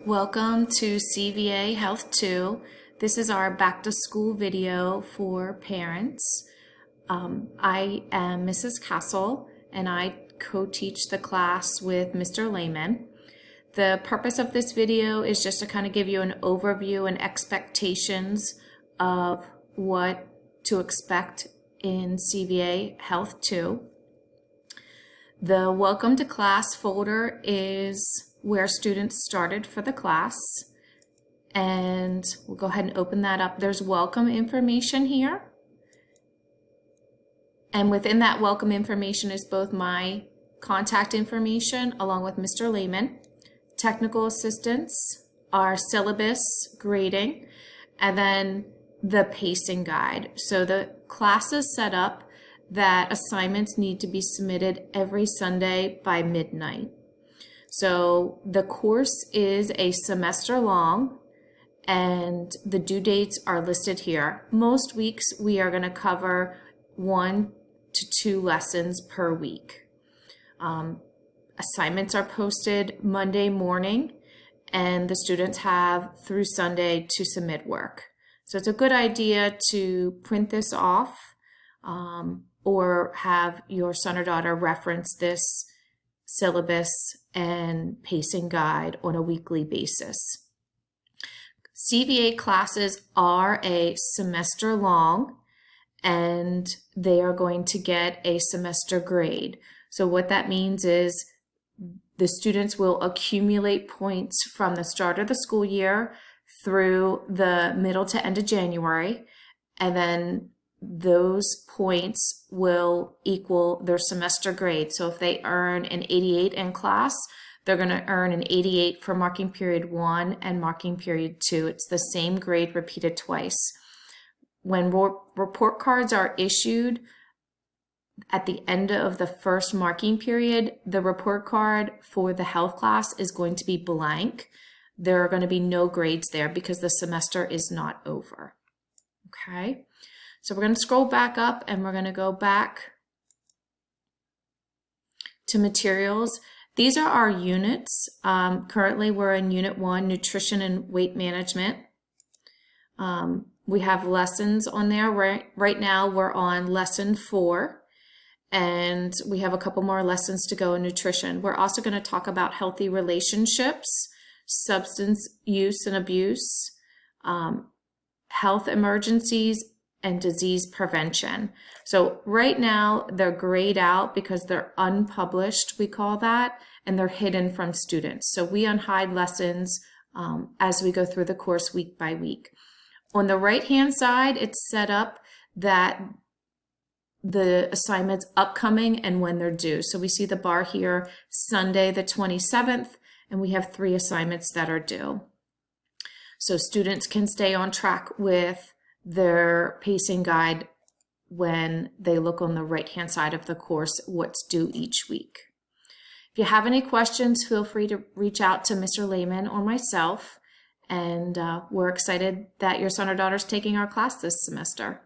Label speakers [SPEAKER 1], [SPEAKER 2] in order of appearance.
[SPEAKER 1] Welcome to CVA Health 2. This is our back to school video for parents. I am Mrs. Castle and I co-teach the class with Mr. Lehman. The purpose of this video is just to kind of give you an overview and expectations of what to expect in CVA Health 2. The Welcome to Class folder is where students started for the class, and we'll go ahead and open that up. There's welcome information here, and within that welcome information is both my contact information along with Mr. Lehman, technical assistance, our syllabus grading, and then the pacing guide. So the class is set up that assignments need to be submitted every Sunday by midnight. So the course is a semester long and the due dates are listed here. Most weeks we are going to cover 1 to 2 lessons per week. Assignments are posted Monday morning and the students have through Sunday to submit work. So it's a good idea to print this off or have your son or daughter reference this syllabus and pacing guide on a weekly basis. CVA classes are a semester long and they are going to get a semester grade. So what that means is the students will accumulate points from the start of the school year through the middle to end of January, and then those points will equal their semester grade. So if they earn an 88 in class, they're going to earn an 88 for marking period 1 and marking period 2. It's the same grade repeated twice. When report cards are issued at the end of the first marking period, the report card for the health class is going to be blank. There are going to be no grades there because the semester is not over. Okay. So we're going to scroll back up and we're going to go back to materials. These are our units. Currently we're in Unit 1, Nutrition and Weight Management. We have lessons on there. Right now we're on Lesson 4 and we have a couple more lessons to go in nutrition. We're also going to talk about healthy relationships, substance use and abuse, health emergencies, and disease prevention. So right now they're grayed out because they're unpublished, we call that, and they're hidden from students. So we unhide lessons as we go through the course week by week. On the right hand side, it's set up that the assignments upcoming and when they're due. So we see the bar here, Sunday the 27th, and we have 3 assignments that are due. So students can stay on track with their pacing guide when they look on the right hand side of the course what's due each week. If you have any questions, feel free to reach out to Mr. Lehman or myself, and we're excited that your son or daughter is taking our class this semester.